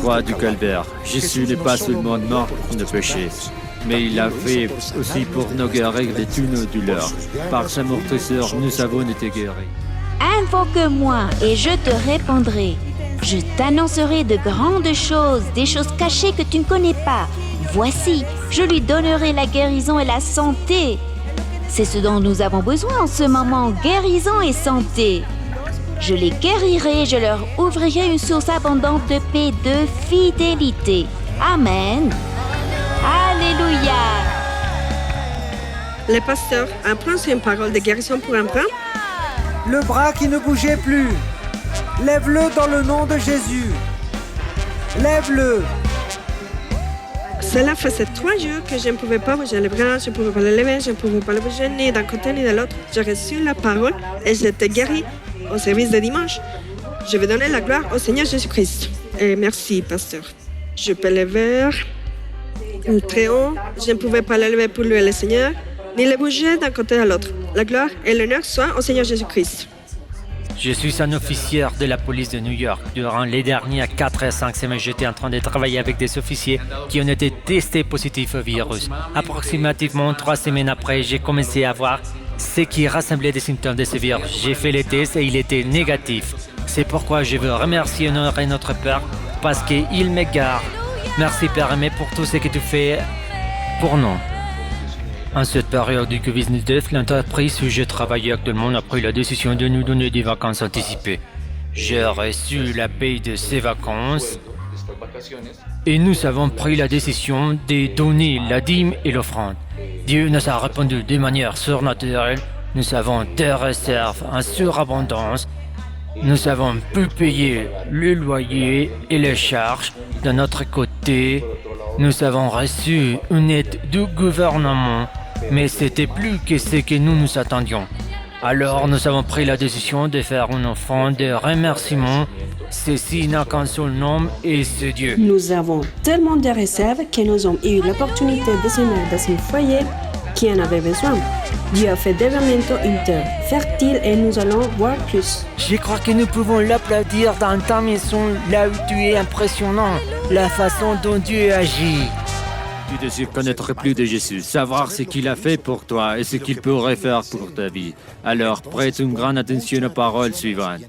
croix du calvaire, Jésus n'est pas seulement mort pour nos péchés, mais il l'a fait aussi pour nous guérir de tous nos douleurs. Par sa meurtrissure, nous avons été guéris. Invoque-moi et je te répondrai. Je t'annoncerai de grandes choses, des choses cachées que tu ne connais pas. Voici, je lui donnerai la guérison et la santé. C'est ce dont nous avons besoin en ce moment, guérison et santé. Je les guérirai, je leur ouvrirai une source abondante de paix, de fidélité. Amen. Alléluia. Le pasteur, un point sur une parole de guérison pour un bras. Le bras qui ne bougeait plus. Lève-le dans le nom de Jésus. Lève-le. Cela faisait 3 jours que je ne pouvais pas bouger les bras, je ne pouvais pas le lever, je ne pouvais pas le bouger ni d'un côté ni de l'autre. J'ai reçu la parole et j'étais guéri au service de dimanche. Je vais donner la gloire au Seigneur Jésus-Christ. Et merci, pasteur. Je peux lever très haut. Je ne pouvais pas le lever pour louer le Seigneur, ni le bouger d'un côté à l'autre. La gloire et l'honneur soient au Seigneur Jésus-Christ. Je suis un officier de la police de New York. Durant les dernières 4 à 5 semaines, j'étais en train de travailler avec des officiers qui ont été testés positifs au virus. Approximativement 3 semaines après, j'ai commencé à voir ce qui rassemblait des symptômes de ce virus. J'ai fait les tests et il était négatif. C'est pourquoi je veux remercier et honorer notre Père parce qu'il me garde. Merci Père aimé pour tout ce que tu fais pour nous. En cette période du Covid-19, l'entreprise où je travaille actuellement a pris la décision de nous donner des vacances anticipées. J'ai reçu la paye de ces vacances et nous avons pris la décision de donner la dîme et l'offrande. Dieu nous a répondu de manière surnaturelle. Nous avons des réserves en surabondance. Nous avons pu payer le loyer et les charges de notre côté. Nous avons reçu une aide du gouvernement, mais c'était plus que ce que nous attendions. Alors nous avons pris la décision de faire une offrande de remerciement. Ceci n'a qu'un seul nom et c'est Dieu. Nous avons tellement de réserves que nous avons eu l'opportunité de se mettre dans un foyer qui en avait besoin. Dieu a fait d'événements une terre fertile et nous allons voir plus. Je crois que nous pouvons l'applaudir dans ta maison, là où tu es impressionnant, la façon dont Dieu agit. Tu désires connaître plus de Jésus, savoir ce qu'il a fait pour toi et ce qu'il pourrait faire pour ta vie. Alors prête une grande attention aux paroles suivantes.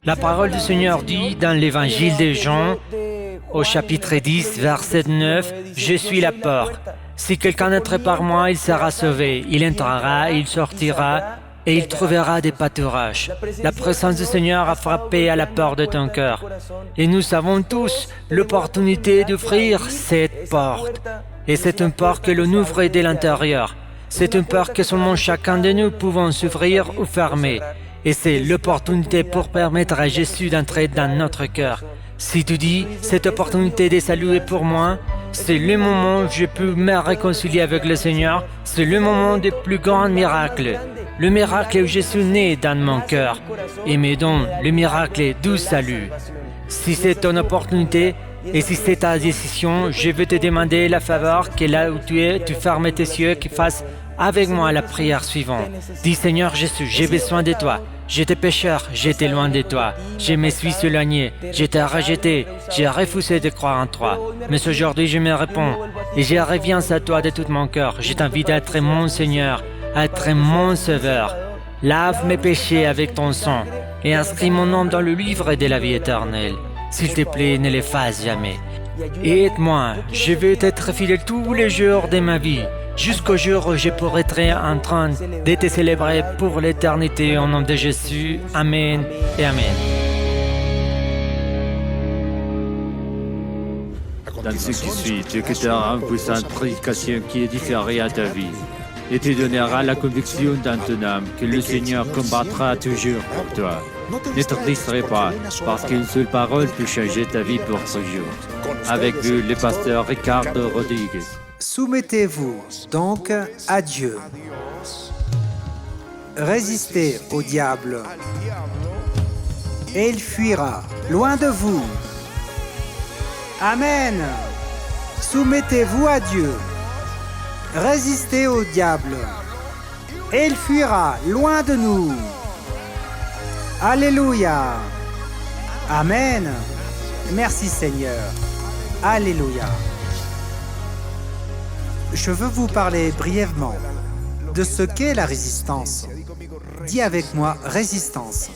La parole du Seigneur dit dans l'évangile de Jean, au chapitre 10, verset 9, « Je suis la porte. Si quelqu'un entre par moi, il sera sauvé. Il entrera, il sortira et il trouvera des pâturages. » La présence du Seigneur a frappé à la porte de ton cœur. Et nous avons tous l'opportunité d'ouvrir cette porte. Et c'est une porte que l'on ouvre de l'intérieur. C'est une porte que seulement chacun de nous pouvons s'ouvrir ou fermer. Et c'est l'opportunité pour permettre à Jésus d'entrer dans notre cœur. Si tu dis, cette opportunité de salut est pour moi, c'est le moment où je peux me réconcilier avec le Seigneur, c'est le moment du plus grand miracle. Le miracle où Jésus naît dans mon cœur et me donne le miracle du salut. Si c'est ton opportunité et si c'est ta décision, je veux te demander la faveur que là où tu es, tu fermes tes yeux, que fasses avec moi la prière suivante. Dis Seigneur Jésus, j'ai besoin de toi. J'étais pécheur, j'étais loin de toi. Je me suis éloigné, j'étais rejeté, j'ai refusé de croire en toi. Mais aujourd'hui je me réponds et je reviens à toi de tout mon cœur. Je t'invite à être mon Seigneur, à être mon Sauveur. Lave mes péchés avec ton sang et inscris mon nom dans le livre de la vie éternelle. S'il te plaît, ne l'efface jamais. Et aide-moi, je veux être fidèle tous les jours de ma vie, jusqu'au jour où je pourrai être en train de te célébrer pour l'éternité au nom de Jésus. Amen et Amen. Dans ce qui suit, Dieu te donnera une puissante prédication qui édifiera ta vie et te donnera la conviction dans ton âme que le Seigneur combattra toujours pour toi. Ne te distrais pas, parce qu'une seule parole peut changer ta vie pour toujours. Avec vous, le pasteur Ricardo Rodriguez. Soumettez-vous donc à Dieu. Résistez au diable et il fuira loin de vous. Amen. Soumettez-vous à Dieu. Résistez au diable et il fuira loin de nous. Alléluia. Amen. Merci Seigneur. Alléluia. Je veux vous parler brièvement de ce qu'est la résistance. Dis avec moi, résistance.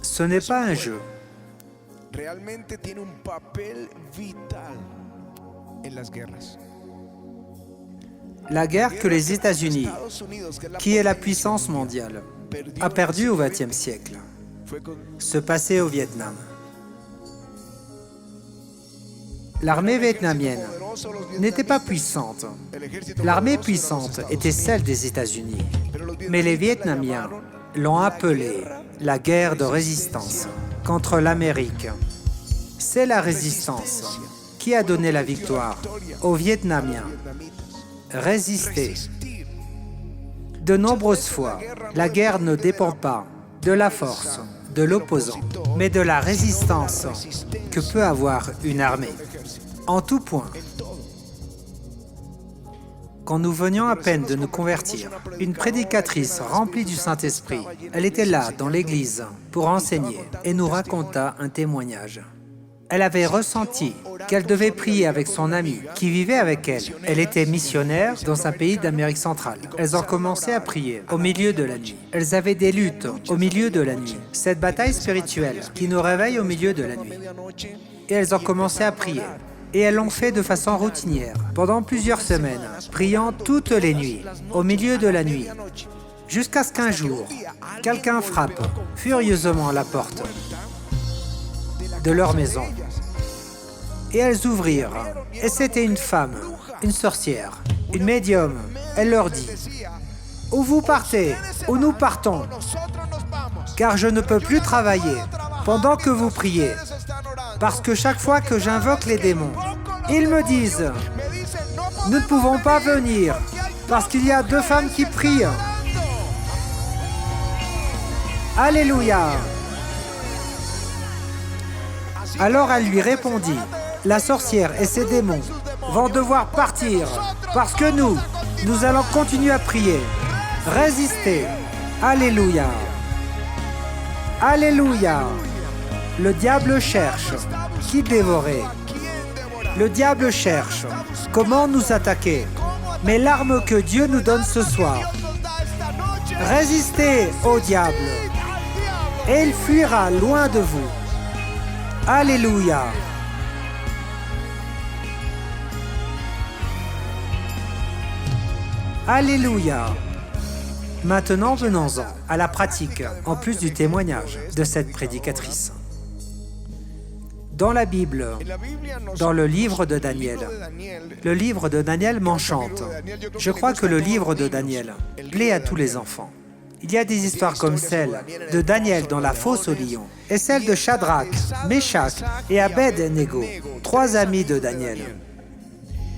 Ce n'est pas un jeu. Realmente tiene un papel vital en las guerras. La guerre que les États-Unis, qui est la puissance mondiale, a perdue au XXe siècle, se passait au Vietnam. L'armée vietnamienne n'était pas puissante. L'armée puissante était celle des États-Unis. Mais les Vietnamiens l'ont appelée la guerre de résistance contre l'Amérique. C'est la résistance qui a donné la victoire aux Vietnamiens. Résister. De nombreuses fois, la guerre ne dépend pas de la force de l'opposant, mais de la résistance que peut avoir une armée. En tout point. Quand nous venions à peine de nous convertir, une prédicatrice remplie du Saint-Esprit, elle était là, dans l'église, pour enseigner et nous raconta un témoignage. Elle avait ressenti qu'elle devait prier avec son amie qui vivait avec elle. Elle était missionnaire dans un pays d'Amérique centrale. Elles ont commencé à prier au milieu de la nuit. Elles avaient des luttes au milieu de la nuit. Cette bataille spirituelle qui nous réveille au milieu de la nuit. Et elles ont commencé à prier. Et elles l'ont fait de façon routinière, pendant plusieurs semaines, priant toutes les nuits, au milieu de la nuit, jusqu'à ce qu'un jour, quelqu'un frappe furieusement à la porte de leur maison. Et elles ouvrirent, et c'était une femme, une sorcière, une médium. Elle leur dit, « Où vous partez, où nous partons, car je ne peux plus travailler pendant que vous priez. » Parce que chaque fois que j'invoque les démons, ils me disent « Nous ne pouvons pas venir parce qu'il y a 2 femmes qui prient. » Alléluia. Alors elle lui répondit « La sorcière et ses démons vont devoir partir parce que nous allons continuer à prier. Résister. Alléluia. Alléluia. » Le diable cherche qui dévorer. Le diable cherche comment nous attaquer. Mais l'arme que Dieu nous donne ce soir, résistez au diable et il fuira loin de vous. Alléluia. Alléluia. Maintenant, venons-en à la pratique, en plus du témoignage de cette prédicatrice. Dans la Bible, dans le livre de Daniel, le livre de Daniel m'enchante. Je crois que le livre de Daniel plaît à tous les enfants. Il y a des histoires comme celle de Daniel dans la fosse aux lions et celle de Shadrach, Meshach et Abed-Nego, 3 amis de Daniel.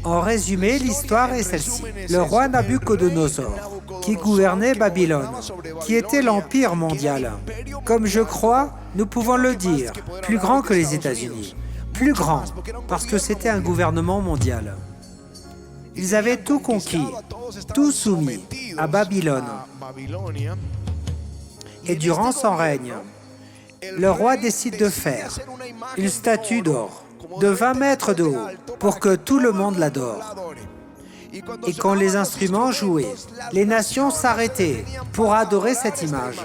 En résumé, l'histoire est celle-ci. Le roi Nabuchodonosor, qui gouvernait Babylone, qui était l'empire mondial. Comme je crois, nous pouvons le dire, plus grand que les États-Unis. Plus grand, parce que c'était un gouvernement mondial. Ils avaient tout conquis, tout soumis à Babylone. Et durant son règne, le roi décide de faire une statue d'or de 20 mètres de haut pour que tout le monde l'adore. Et quand les instruments jouaient, les nations s'arrêtaient pour adorer cette image.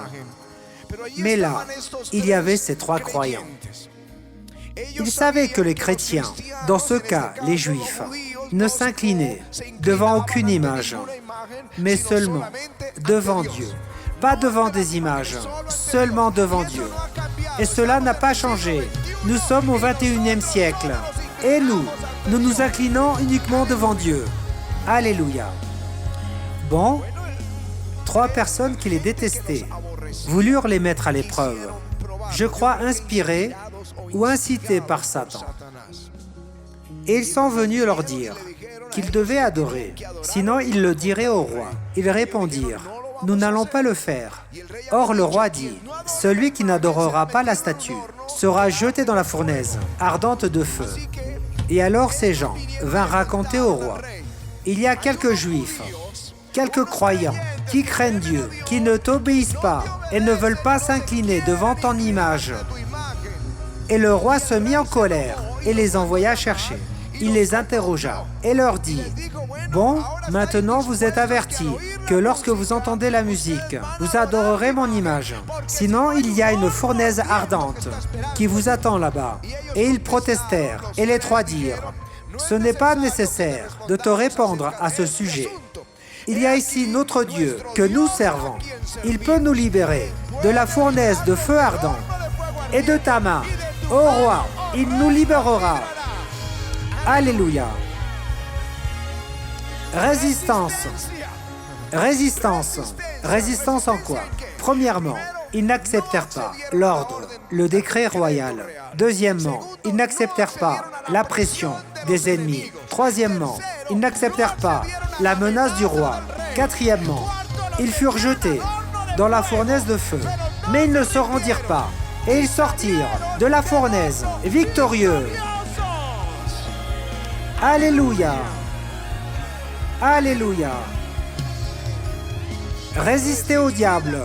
Mais là, il y avait ces 3 croyants. Ils savaient que les chrétiens, dans ce cas les juifs, ne s'inclinaient devant aucune image, mais seulement devant Dieu. Pas devant des images, seulement devant Dieu. Et cela n'a pas changé. Nous sommes au XXIe siècle. Et nous nous inclinons uniquement devant Dieu. Alléluia. Bon, 3 personnes qui les détestaient voulurent les mettre à l'épreuve. Je crois inspirés ou incités par Satan. Et ils sont venus leur dire qu'ils devaient adorer, sinon ils le diraient au roi. Ils répondirent, « Nous n'allons pas le faire. » Or le roi dit, « Celui qui n'adorera pas la statue sera jeté dans la fournaise ardente de feu. » Et alors ces gens vinrent raconter au roi, « Il y a quelques juifs, quelques croyants qui craignent Dieu, qui ne t'obéissent pas et ne veulent pas s'incliner devant ton image. » Et le roi se mit en colère et les envoya chercher. Il les interrogea et leur dit « Bon, maintenant vous êtes avertis que lorsque vous entendez la musique, vous adorerez mon image. Sinon, il y a une fournaise ardente qui vous attend là-bas. » Et ils protestèrent et les trois dirent « Ce n'est pas nécessaire de te répandre à ce sujet. Il y a ici notre Dieu que nous servons. Il peut nous libérer de la fournaise de feu ardent et de ta main. Ô roi, il nous libérera. » Alléluia. Résistance. Résistance. Résistance en quoi? Premièrement, ils n'acceptèrent pas l'ordre, le décret royal. Deuxièmement, ils n'acceptèrent pas la pression des ennemis. Troisièmement, ils n'acceptèrent pas la menace du roi. Quatrièmement, ils furent jetés dans la fournaise de feu. Mais ils ne se rendirent pas et ils sortirent de la fournaise victorieux. Alléluia. Alléluia. Résistez au diable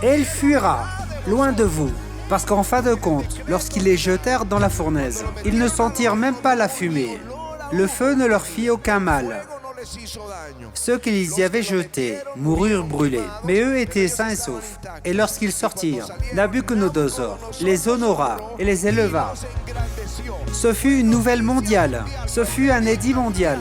et il fuira loin de vous. Parce qu'en fin de compte, lorsqu'ils les jetèrent dans la fournaise, ils ne sentirent même pas la fumée. Le feu ne leur fit aucun mal. Ceux qu'ils y avaient jetés moururent brûlés, mais eux étaient sains et saufs. Et lorsqu'ils sortirent, Nabuchodonosor les honora et les éleva. Ce fut une nouvelle mondiale, ce fut un édit mondial.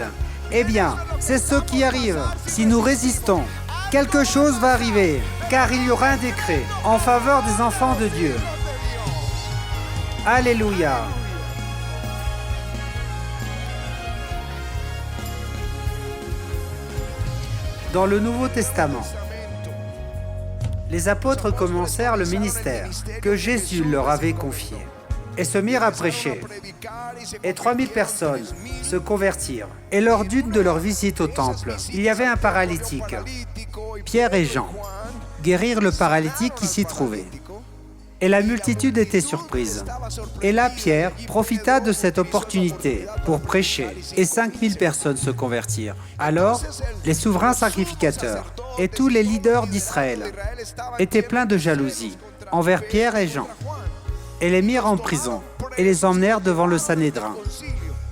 Eh bien, c'est ce qui arrive. Si nous résistons, quelque chose va arriver, car il y aura un décret en faveur des enfants de Dieu. Alléluia. Dans le Nouveau Testament, les apôtres commencèrent le ministère que Jésus leur avait confié et se mirent à prêcher. Et 3000 personnes se convertirent. Et lors d'une de leurs visites au temple, il y avait un paralytique. Pierre et Jean guérirent le paralytique qui s'y trouvait. Et la multitude était surprise. Et là, Pierre profita de cette opportunité pour prêcher, et 5000 personnes se convertirent. Alors, les souverains sacrificateurs et tous les leaders d'Israël étaient pleins de jalousie envers Pierre et Jean, et les mirent en prison, et les emmenèrent devant le Sanhédrin,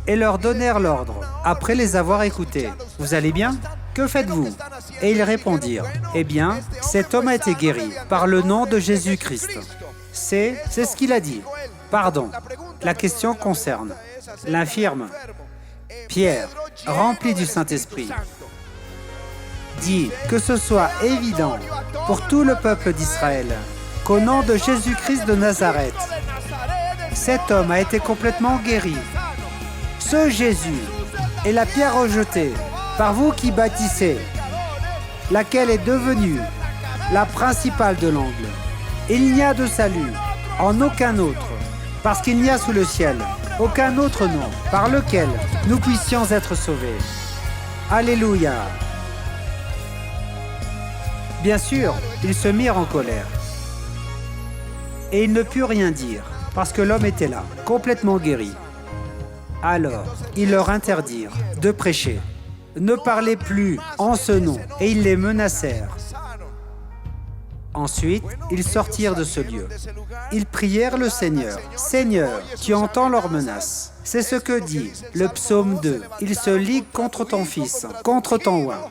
et leur donnèrent l'ordre, après les avoir écoutés. « Vous allez bien ? Que faites-vous » Et ils répondirent, « Eh bien, cet homme a été guéri par le nom de Jésus-Christ. » C'est ce qu'il a dit. Pardon. La question concerne l'infirme. Pierre, rempli du Saint-Esprit, dit que ce soit évident pour tout le peuple d'Israël qu'au nom de Jésus-Christ de Nazareth, cet homme a été complètement guéri. Ce Jésus est la pierre rejetée par vous qui bâtissez, laquelle est devenue la principale de l'angle. Il n'y a de salut en aucun autre, parce qu'il n'y a sous le ciel aucun autre nom par lequel nous puissions être sauvés. Alléluia. Bien sûr, ils se mirent en colère. Et ils ne purent rien dire, parce que l'homme était là, complètement guéri. Alors, ils leur interdirent de prêcher. Ne parlez plus en ce nom, et ils les menacèrent. Ensuite, ils sortirent de ce lieu. Ils prièrent le Seigneur. « Seigneur, tu entends leurs menaces. » C'est ce que dit le psaume 2. « Ils se liguent contre ton Fils, contre ton oint. »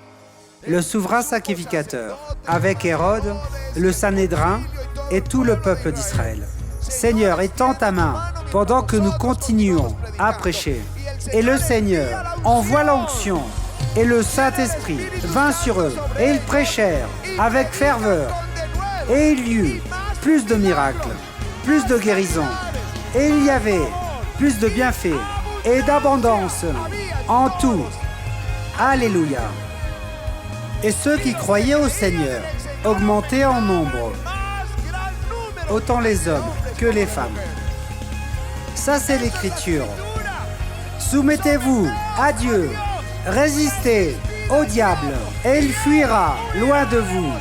Le souverain sacrificateur, avec Hérode, le Sanhédrin et tout le peuple d'Israël. « Seigneur, étends ta main pendant que nous continuons à prêcher. » Et le Seigneur envoie l'onction et le Saint-Esprit vint sur eux. Et ils prêchèrent avec ferveur. Et il y eut plus de miracles, plus de guérisons, et il y avait plus de bienfaits et d'abondance en tout. Alléluia. Et ceux qui croyaient au Seigneur augmentaient en nombre, autant les hommes que les femmes. Ça, c'est l'Écriture. Soumettez-vous à Dieu, résistez au diable, et il fuira loin de vous.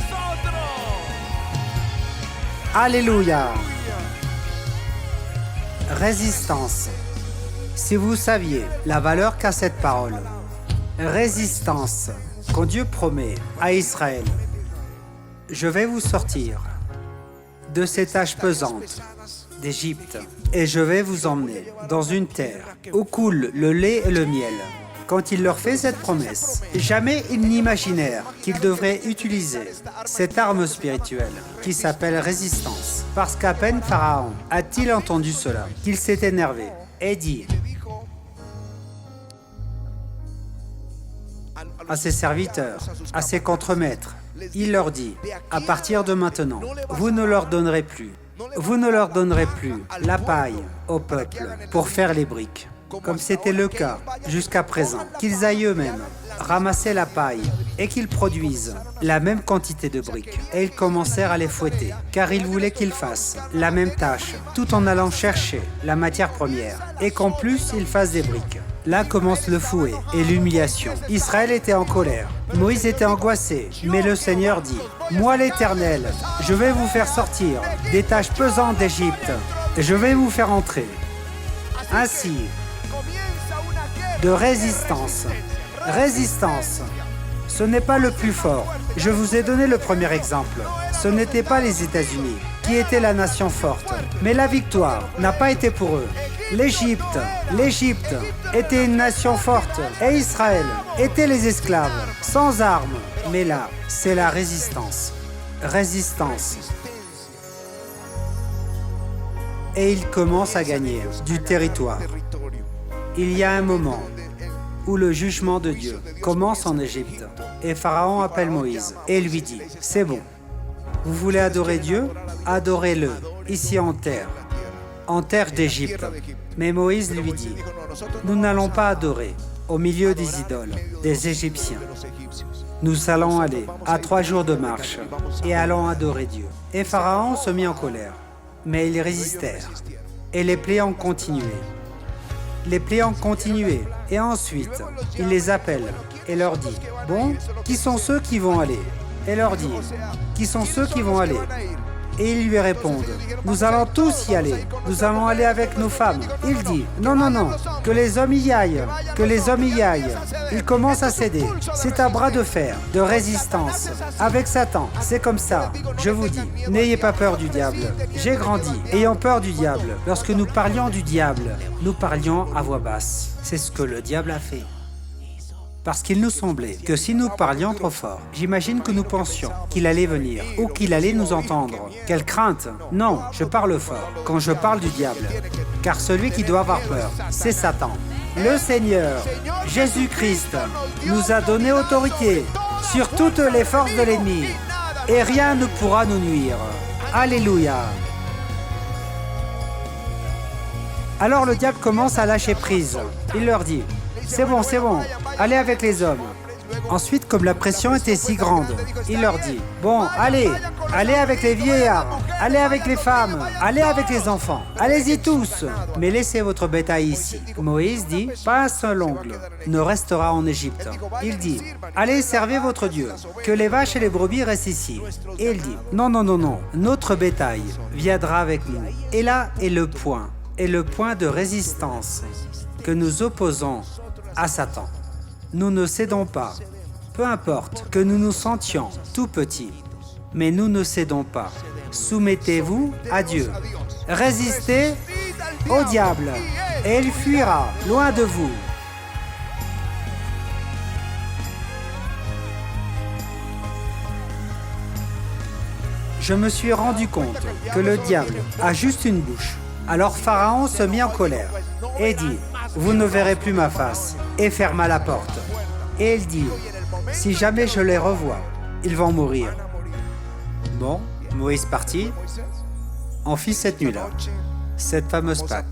Alléluia. Résistance. Si vous saviez la valeur qu'a cette parole, résistance, quand Dieu promet à Israël, je vais vous sortir de ces tâches pesantes, d'Égypte, et je vais vous emmener dans une terre où coule le lait et le miel. Quand il leur fait cette promesse, jamais ils n'imaginèrent qu'ils devraient utiliser cette arme spirituelle qui s'appelle résistance. Parce qu'à peine Pharaon a-t-il entendu cela, qu'il s'est énervé et dit à ses serviteurs, à ses contremaîtres, il leur dit, à partir de maintenant, vous ne leur donnerez plus la paille au peuple pour faire les briques, comme c'était le cas jusqu'à présent, qu'ils aillent eux-mêmes ramasser la paille et qu'ils produisent la même quantité de briques. Et ils commencèrent à les fouetter, car ils voulaient qu'ils fassent la même tâche, tout en allant chercher la matière première, et qu'en plus ils fassent des briques. Là commence le fouet et l'humiliation. Israël était en colère, Moïse était angoissé, mais le Seigneur dit, « Moi l'Éternel, je vais vous faire sortir des tâches pesantes d'Égypte, et je vais vous faire entrer. » Ainsi, de résistance. Résistance, ce n'est pas le plus fort. Je vous ai donné le premier exemple. Ce n'était pas les États-Unis qui étaient la nation forte, mais la victoire n'a pas été pour eux. L'Égypte était une nation forte et Israël était les esclaves, sans armes. Mais là, c'est la résistance. Résistance. Et ils commencent à gagner du territoire. Il y a un moment où le jugement de Dieu commence en Égypte. Et Pharaon appelle Moïse et lui dit, « C'est bon, vous voulez adorer Dieu? Adorez-le, ici en terre d'Égypte. » Mais Moïse lui dit, « Nous n'allons pas adorer au milieu des idoles, des Égyptiens. Nous allons aller à 3 jours de marche et allons adorer Dieu. » Et Pharaon se mit en colère, mais ils résistèrent. Et les plaies ont continué. Et ensuite, il les appelle et leur dit, « Bon, qui sont ceux qui vont aller ?» Et leur dit, « Qui sont ceux qui vont aller ?» Et ils lui répondent, « Nous allons tous y aller, nous allons aller avec nos femmes. » Il dit, « Non, que les hommes y aillent, Il commence à céder. C'est un bras de fer, de résistance. Avec Satan, c'est comme ça. Je vous dis, n'ayez pas peur du diable. J'ai grandi ayant peur du diable. Lorsque nous parlions du diable, nous parlions à voix basse. C'est ce que le diable a fait. Parce qu'il nous semblait que si nous parlions trop fort, j'imagine que nous pensions qu'il allait venir ou qu'il allait nous entendre. Quelle crainte! Non, je parle fort quand je parle du diable. Car celui qui doit avoir peur, c'est Satan. Le Seigneur, Jésus-Christ, nous a donné autorité sur toutes les forces de l'ennemi et rien ne pourra nous nuire. Alléluia! Alors le diable commence à lâcher prise. Il leur dit, « C'est bon, allez avec les hommes. » Ensuite, comme la pression était si grande, il leur dit, « Bon, allez avec les vieillards, allez avec les femmes, allez avec les enfants, allez-y tous, mais laissez votre bétail ici. » Moïse dit, « Pas un seul ongle ne restera en Égypte. » Il dit, « Allez, servez votre Dieu, que les vaches et les brebis restent ici. » Et il dit, « Non, notre bétail viendra avec nous. » Et là est le point de résistance que nous opposons à Satan. Nous ne cédons pas, peu importe que nous nous sentions tout petits, mais nous ne cédons pas. Soumettez-vous à Dieu. Résistez au diable et il fuira loin de vous. Je me suis rendu compte que le diable a juste une bouche. Alors Pharaon se mit en colère et dit, « Vous ne verrez plus ma face » et ferma la porte. Et il dit, « Si jamais je les revois, ils vont mourir. » Bon, Moïse partit. On fit cette nuit-là, cette fameuse Pâque.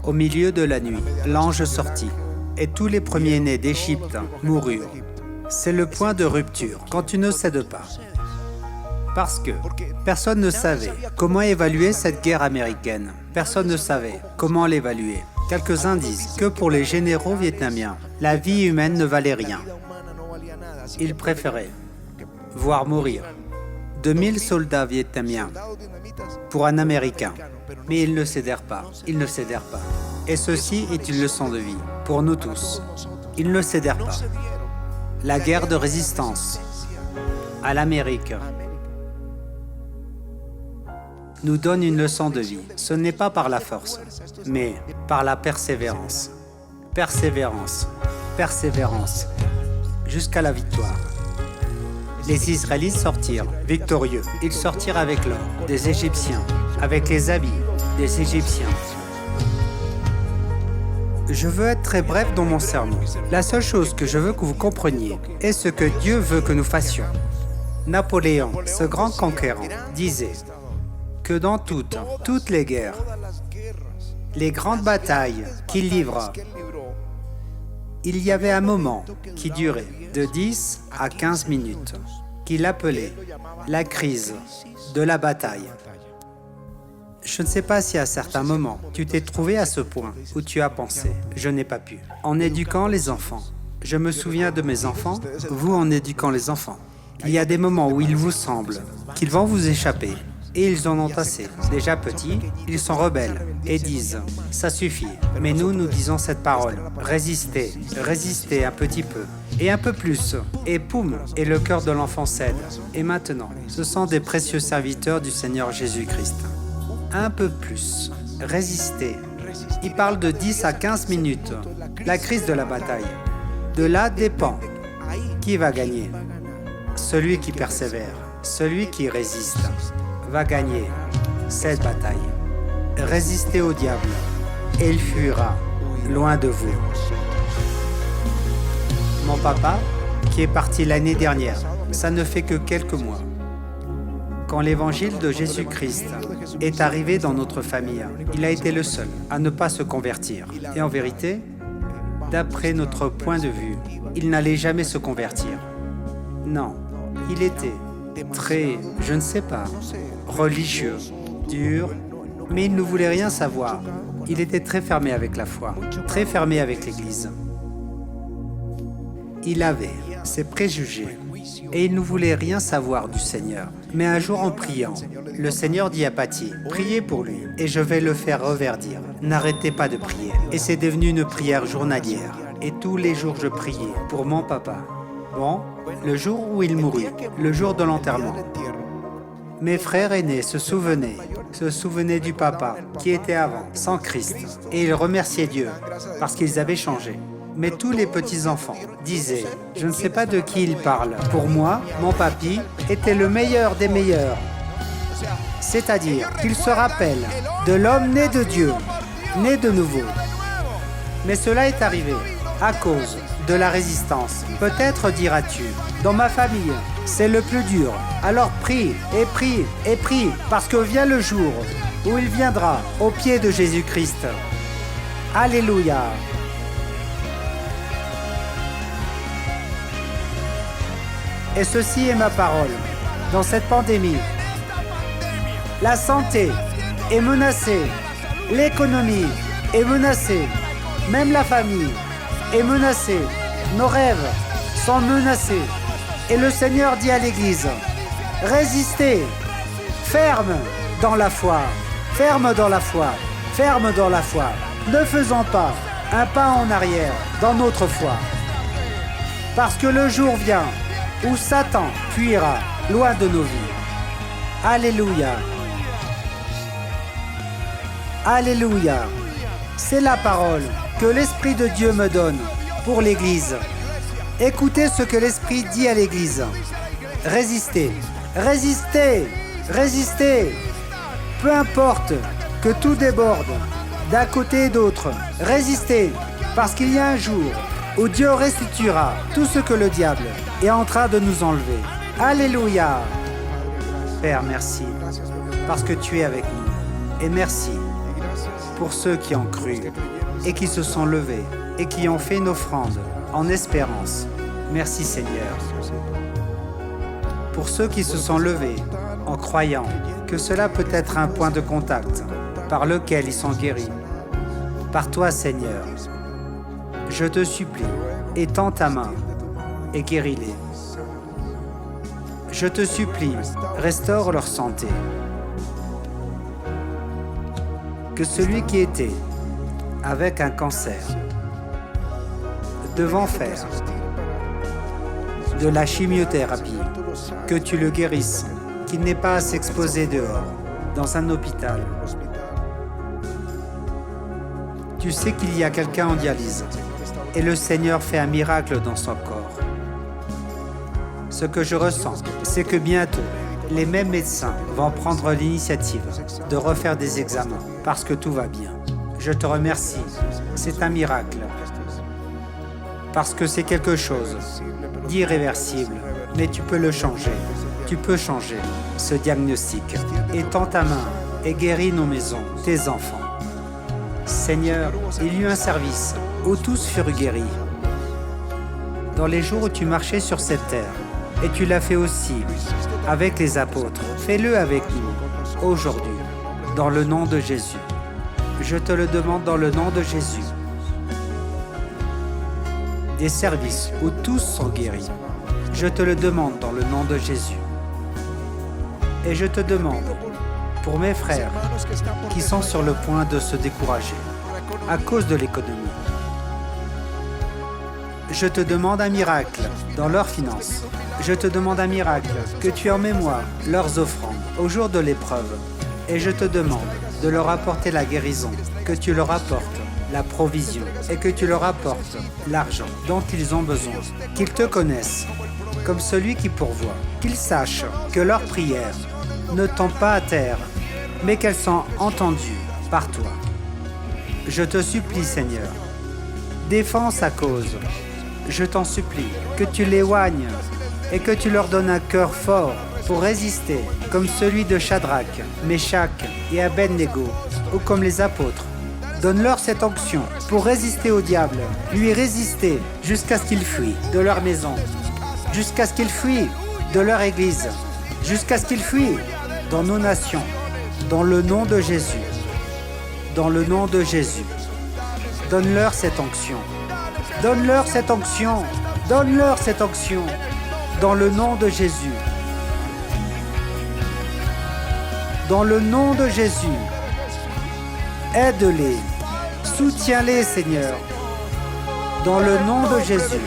Au milieu de la nuit, l'ange sortit et tous les premiers-nés d'Égypte moururent. C'est le point de rupture quand tu ne cèdes pas. Parce que personne ne savait comment évaluer cette guerre américaine. Personne ne savait comment l'évaluer. Quelques-uns disent que pour les généraux vietnamiens, la vie humaine ne valait rien. Ils préféraient voir mourir 2000 soldats vietnamiens pour un Américain. Mais ils ne cédèrent pas. Et ceci est une leçon de vie pour nous tous. Ils ne cédèrent pas. La guerre de résistance à l'Amérique nous donne une leçon de vie. Ce n'est pas par la force, mais par la persévérance. Persévérance, persévérance, jusqu'à la victoire. Les Israélites sortirent victorieux. Ils sortirent avec l'or des Égyptiens, avec les habits des Égyptiens. Je veux être très bref dans mon sermon. La seule chose que je veux que vous compreniez est ce que Dieu veut que nous fassions. Napoléon, ce grand conquérant, disait que dans toutes les guerres, les grandes batailles qu'il livra, il y avait un moment qui durait de 10 à 15 minutes, qu'il appelait la crise de la bataille. Je ne sais pas si à certains moments, tu t'es trouvé à ce point où tu as pensé « je n'ai pas pu ». En éduquant les enfants, je me souviens de mes enfants, vous en éduquant les enfants. Il y a des moments où il vous semble qu'ils vont vous échapper et ils en ont assez. Déjà petits, ils sont rebelles et disent « ça suffit ». Mais nous disons cette parole « résistez, résistez un petit peu et un peu plus ». Et poum, et le cœur de l'enfant cède. Et maintenant, ce sont des précieux serviteurs du Seigneur Jésus-Christ. Un peu plus, résistez. Il parle de 10 à 15 minutes, la crise de la bataille. De là dépend qui va gagner. Celui qui persévère, celui qui résiste, va gagner cette bataille. Résistez au diable et il fuira loin de vous. Mon papa, qui est parti l'année dernière, ça ne fait que quelques mois. Quand l'évangile de Jésus-Christ est arrivé dans notre famille, il a été le seul à ne pas se convertir. Et en vérité, d'après notre point de vue, il n'allait jamais se convertir. Non, il était très, je ne sais pas, religieux, dur, mais il ne voulait rien savoir. Il était très fermé avec la foi, très fermé avec l'Église. Il avait ses préjugés et il ne voulait rien savoir du Seigneur. Mais un jour en priant, le Seigneur dit à Patty, « Priez pour lui et je vais le faire reverdir. N'arrêtez pas de prier. » Et c'est devenu une prière journalière. Et tous les jours je priais pour mon papa. Bon, le jour où il mourut, le jour de l'enterrement, mes frères aînés se souvenaient du papa qui était avant, sans Christ. Et ils remerciaient Dieu parce qu'ils avaient changé. Mais tous les petits-enfants disaient, je ne sais pas de qui ils parlent. Pour moi, mon papy était le meilleur des meilleurs. C'est-à-dire qu'il se rappelle de l'homme né de Dieu, né de nouveau. Mais cela est arrivé à cause de la résistance. Peut-être diras-tu, dans ma famille, c'est le plus dur. Alors prie, et prie, et prie, parce que vient le jour où il viendra au pied de Jésus-Christ. Alléluia. Et ceci est ma parole. Dans cette pandémie, la santé est menacée, l'économie est menacée, même la famille est menacée, nos rêves sont menacés. Et le Seigneur dit à l'Église, résistez, ferme dans la foi, ferme dans la foi, ferme dans la foi. Ne faisons pas un pas en arrière dans notre foi. Parce que le jour vient où Satan fuira loin de nos vies. Alléluia. Alléluia. C'est la parole que l'Esprit de Dieu me donne pour l'Église. Écoutez ce que l'Esprit dit à l'Église. Résistez, résistez, résistez. Peu importe que tout déborde d'un côté et d'autre. Résistez, parce qu'il y a un jour où Dieu restituera tout ce que le diable est en train de nous enlever. Alléluia. Père, merci, parce que tu es avec nous. Et merci pour ceux qui ont cru et qui se sont levés et qui ont fait une offrande en espérance. Merci Seigneur. Pour ceux qui se sont levés en croyant que cela peut être un point de contact par lequel ils sont guéris. Par toi Seigneur, je te supplie, étends ta main et guéris-les. Je te supplie, restaure leur santé. Que celui qui était avec un cancer, devant faire de la chimiothérapie, que tu le guérisses, qu'il n'ait pas à s'exposer dehors, dans un hôpital. Tu sais qu'il y a quelqu'un en dialyse et le Seigneur fait un miracle dans son corps. Ce que je ressens, c'est que bientôt, les mêmes médecins vont prendre l'initiative de refaire des examens parce que tout va bien. Je te remercie, c'est un miracle. Parce que c'est quelque chose d'irréversible, mais tu peux le changer. Tu peux changer ce diagnostic. Étends ta main et guéris nos maisons, tes enfants. Seigneur, il y eut un service où tous furent guéris. Dans les jours où tu marchais sur cette terre, et tu l'as fait aussi avec les apôtres, fais-le avec nous, aujourd'hui, dans le nom de Jésus. Je te le demande dans le nom de Jésus. Des services où tous sont guéris. Je te le demande dans le nom de Jésus. Et je te demande pour mes frères qui sont sur le point de se décourager à cause de l'économie. Je te demande un miracle dans leurs finances. Je te demande un miracle, que tu aies en mémoire leurs offrandes au jour de l'épreuve. Et je te demande de leur apporter la guérison, que tu leur apportes la provision et que tu leur apportes l'argent dont ils ont besoin. Qu'ils te connaissent comme celui qui pourvoit. Qu'ils sachent que leurs prières ne tombent pas à terre, mais qu'elles sont entendues par toi. Je te supplie, Seigneur, défends sa cause. Je t'en supplie que tu l'éloignes et que tu leur donnes un cœur fort pour résister, comme celui de Shadrach, Meshach et Abednego, ou comme les apôtres. Donne-leur cette onction pour résister au diable, lui résister jusqu'à ce qu'il fuit de leur maison, jusqu'à ce qu'il fuit de leur église, jusqu'à ce qu'il fuit dans nos nations, dans le nom de Jésus. Dans le nom de Jésus. Donne-leur cette onction. Donne-leur cette onction. Donne-leur cette onction. Dans le nom de Jésus. Dans le nom de Jésus. Aide-les. Soutiens-les, Seigneur. Dans le nom de Jésus.